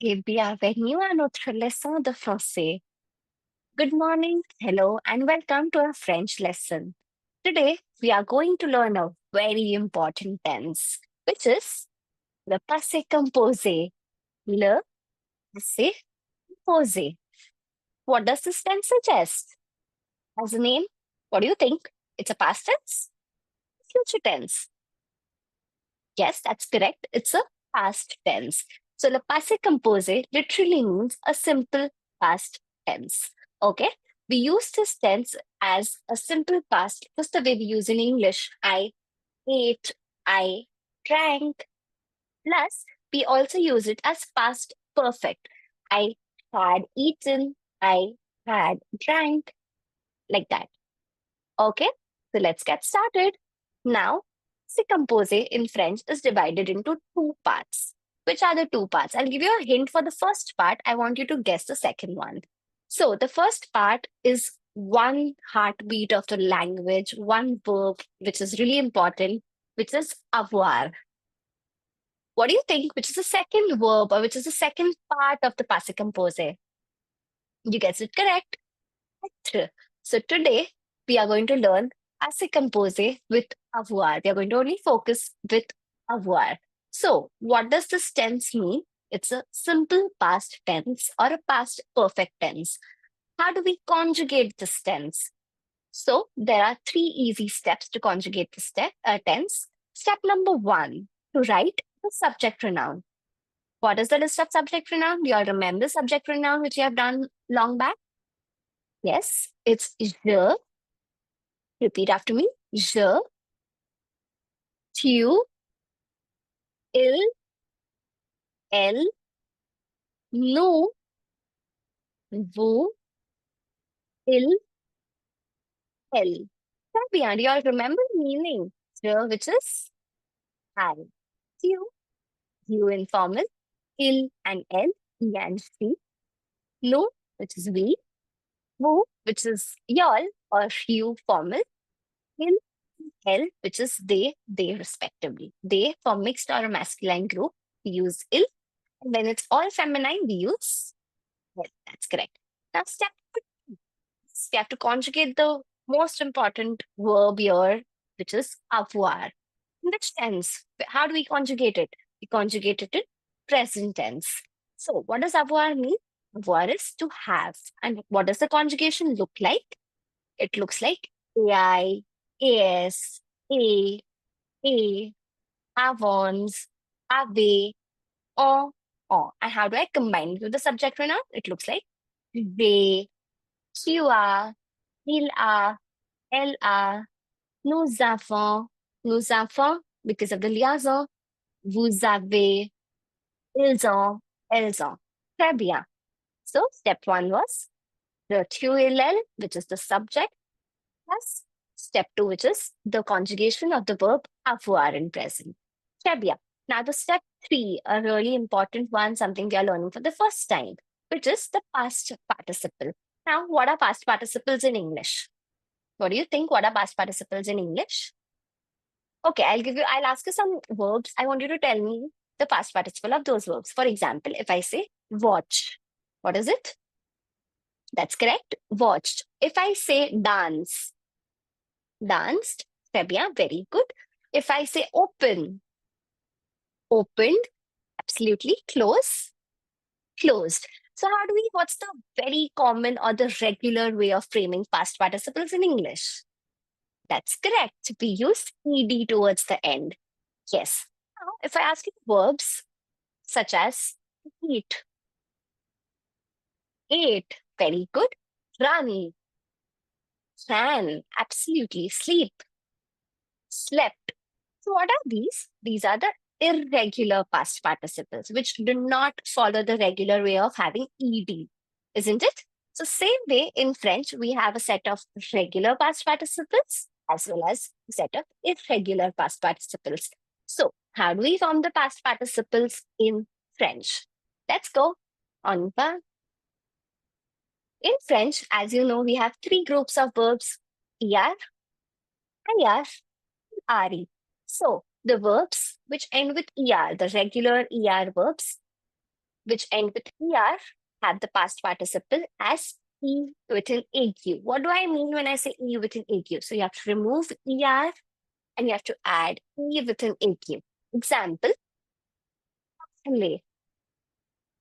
et bienvenue à notre leçon de français. Good morning, hello, and welcome to our French lesson. Today, we are going to learn a very important tense, which is le passé composé. Le passé composé. What does this tense suggest? As a name, what do you think? It's a past tense? Future tense? Yes, that's correct. It's a past tense. So, le passé composé literally means a simple past tense. Okay? We use this tense as a simple past, just the way we use in English. I ate, I drank. Plus, we also use it as past perfect. I had eaten, I had drank, like that. Okay? So, let's get started. Now, se composé in French is divided into two parts. Which are the two parts? I'll give you a hint for the first part. I want you to guess the second one. So, the first part is one heartbeat of the language, one verb, which is really important, which is avoir. What do you think? Which is the second verb or which is the second part of the passé composé? You guessed it correct. Être. So today we are going to learn Passé Composé with avoir. We are going to only focus with avoir. So what does this tense mean? It's a simple past tense or a past perfect tense. How do we conjugate this tense? So there are three easy steps to conjugate this tense. Step number one, to write the subject pronoun. What is the list of subject pronoun? Do you all remember subject pronoun which you have done long back? Yes, it's je. Repeat after me. Je, tu, il, elle, nous, vous, il, elle. Très bien. Do you all remember the meaning? Je, which is I. You informal. Il and elle, he and she. Nous, which is we. Vous, which is y'all or you formal. Il, elle, which is they respectively. They for mixed or a masculine group, we use il. And when it's all feminine, we use well. That's correct. Now, step two, we have to conjugate the most important verb here, which is avoir. In which tense? How do we conjugate it? We conjugate it in present tense. So, what does avoir mean? Avoir is to have. And what does the conjugation look like? It looks like AI, AS, A, avons, ave, on. And how do I combine it with the subject pronoun? It looks like they, tu as, il a, elle a, nous avons, because of the liaison, vous avez, ils ont, elles ont. Très bien. So step one was the tu et elle, which is the subject, plus step two, which is the conjugation of the verb avoir in present. Très bien. Now the step three, a really important one, something we are learning for the first time, which is the past participle. Now, what are past participles in English? What do you think? What are past participles in English? Okay, I'll ask you some verbs. I want you to tell me the past participle of those verbs. For example, if I say watch, what is it? That's correct. Watched. If I say dance, danced. Très bien, very good. If I say open, opened. Absolutely. Close, closed. So what's the very common or the regular way of framing past participles in English? That's correct. We use ed towards the end. Yes. Now, if I ask you verbs such as eat, ate, very good. Run, ran, absolutely. Sleep, slept. So, what are these? These are the irregular past participles, which do not follow the regular way of having ed, isn't it? So, same way in French, we have a set of regular past participles as well as a set of irregular past participles. So, how do we form the past participles in French? Let's go. On va. In French, as you know, we have three groups of verbs: er, ir, re. So, the verbs which end with er, the regular er verbs, which end with er have the past participle as e with an aq. What do I mean when I say e with an aq? So you have to remove er and you have to add e with an aq. Example, parle.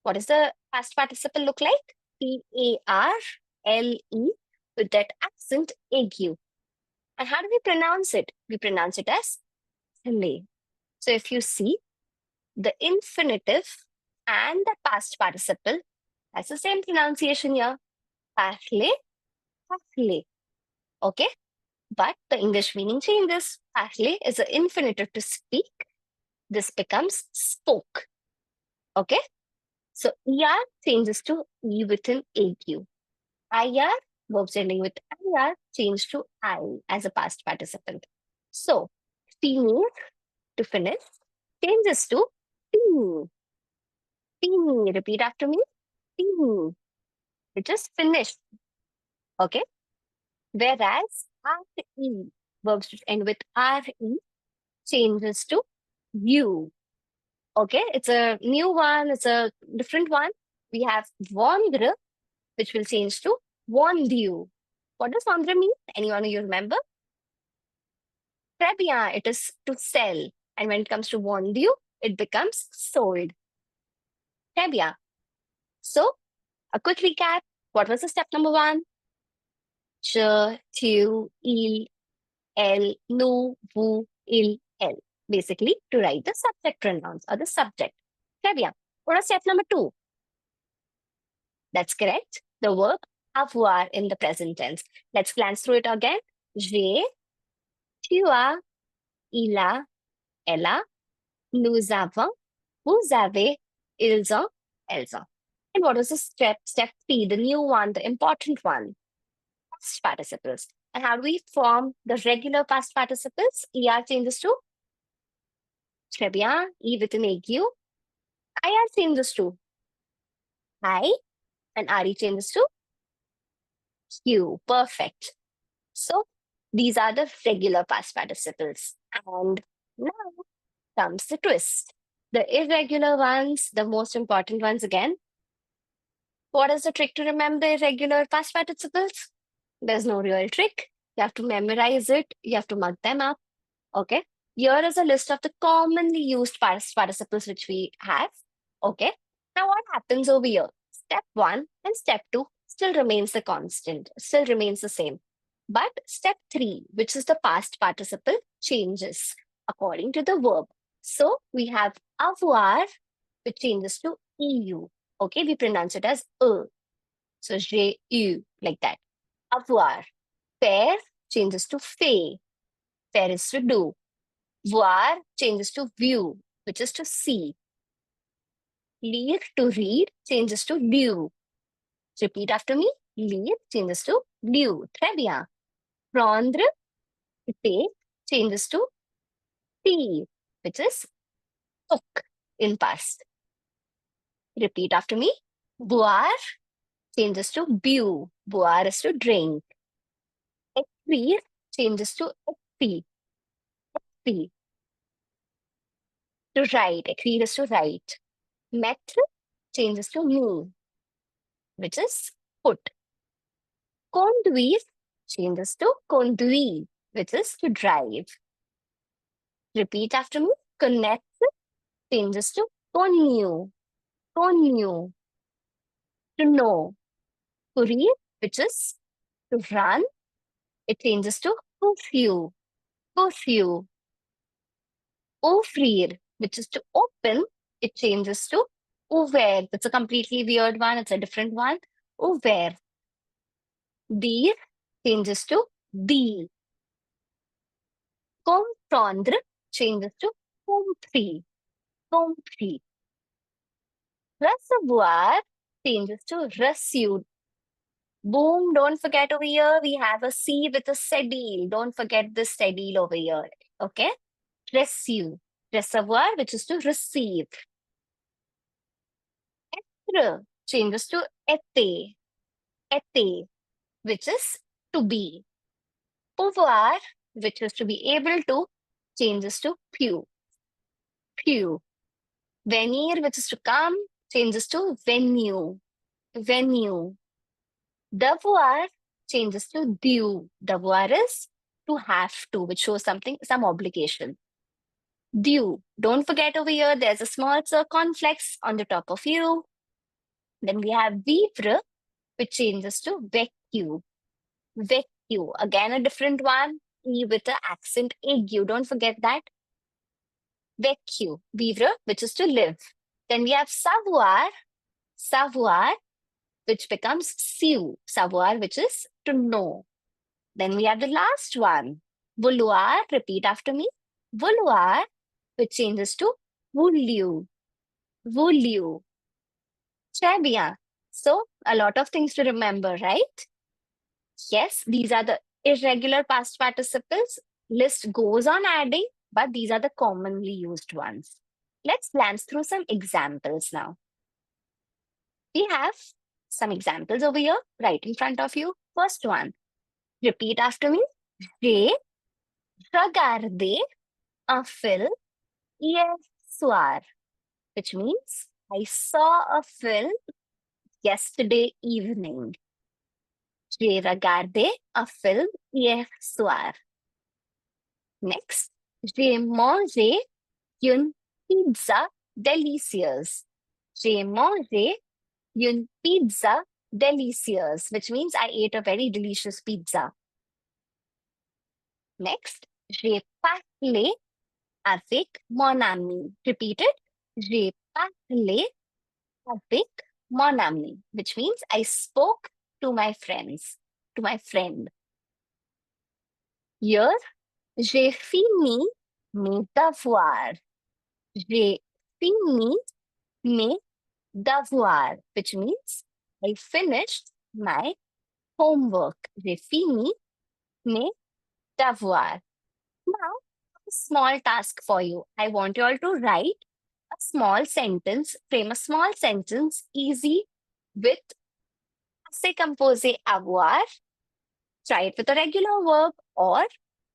What does the past participle look like? P-A-R-L-E with that accent aq. And how do we pronounce it? We pronounce it as parle. So if you see, the infinitive and the past participle has the same pronunciation here. Parle, parle. Okay? But the English meaning changes. Parle is the infinitive to speak. This becomes spoke. Okay? So ER changes to E with an AQ. IR, verbs ending with IR, change to I as a past participant. So female to finish changes to teeny. Teeny. Repeat after me. Teeny. It is finished. Okay? Whereas RE, verbs which end with RE, changes to you. Okay, it's a new one, it's a different one. We have vendre, which will change to warned you. What does vendre mean? Anyone you remember? Très bien, it is to sell. And when it comes to warned you, it becomes sold. Très bien. So, a quick recap. What was the step number 1? Je, tu, il, elle, nous, vous, il, elle. Basically, to write the subject pronouns or the subject. Très bien. What was step number 2? That's correct. The verb avoir in the present tense. Let's glance through it again. J'ai, tu as, il a, elle a, nous avons, vous avez, ils ont, elles ont. And what was the step? Step 3, the new one, the important one. Past participles. And how do we form the regular past participles? ER changes to très bien, E with an AQ. IR changes to I, and RE changes to Q. Perfect. So these are the regular past participles. And now comes the twist. The irregular ones, the most important ones again. What is the trick to remember irregular past participles? There's no real trick. You have to memorize it. You have to mug them up. Okay. Here is a list of the commonly used past participles which we have. Okay. Now what happens over here? Step 1 and step 2 still remains the constant, still remains the same. But step 3, which is the past participle, changes according to the verb. So we have avoir, which changes to eu. Okay, we pronounce it as e. So j'ai eu, like that. Avoir. Faire changes to fait. Faire is to do. Voir changes to view, which is to see. Lire, to read, changes to lire. Repeat after me. Lire changes to lire. Très bien. Prendre, to take, changes to see, which is took in past. Repeat after me. Boire changes to beau. Boire is to drink. Écrire changes to écrit. Écrit. To write. Écrire is to write. Mettre changes to me, which is put. Conduire changes to conduire, which is to drive. Repeat after me. Connect changes to connu. Connu. To know. Courir, which is to run, it changes to curfew. Curfew. Ouvrir, which is to open, it changes to ouvert. It's a completely weird one. It's a different one. Ouvert. Dire changes to dire. Comprendre changes to compris. Compris. Recevoir changes to reçu. Boom, don't forget over here, we have a C with a cedille. Don't forget this cedille over here, okay? Reçu. Recevoir, which is to receive. Être changes to été. Été, which is to be. Pouvoir, which is to be able to, changes to pu. Pu. Venir, which is to come, changes to venue. Venue. Devoir changes to due. Devoir is to have to, which shows something, some obligation. Due. Don't forget over here, there's a small circumflex on the top of you. Then we have vivre, which changes to vécu. Vécu. Again, a different one. E with the accent aigu. Don't forget that. Vécu. Vivre, which is to live. Then we have savoir. Savoir, which becomes su. Savoir, which is to know. Then we have the last one. Vouloir. Repeat after me. Vouloir, which changes to voulu. Voulu. Très bien. So, a lot of things to remember, right? Yes, these are the irregular past participles. List goes on adding, but these are the commonly used ones. Let's glance through some examples now. We have some examples over here, right in front of you. First one, repeat after me. J'ai regardé un film hier soir, which means I saw a film yesterday evening. J'ai regardé un film hier soir. Next, j'ai mangé une pizza délicieuse. J'ai mangé une pizza délicieuse, which means I ate a very delicious pizza. Next, j'ai parlé avec mon ami. Repeat it. J'ai parlé avec mon ami, which means I spoke to my friends, to my friend. Here, j'ai fini mes devoirs. J'ai fini mes devoirs, which means I finished my homework. J'ai fini mes devoirs. Now, a small task for you. I want you all to write a small sentence, frame a small sentence, easy with Passé Composé Avoir. Try it with a regular verb, or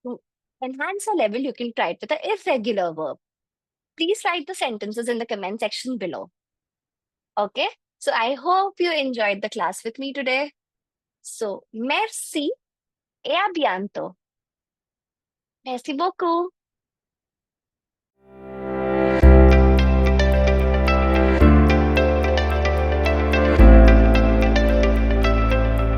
to enhance a level, you can try it with an irregular verb. Please write the sentences in the comment section below. Okay? So I hope you enjoyed the class with me today. So, merci et à bientôt. Merci beaucoup.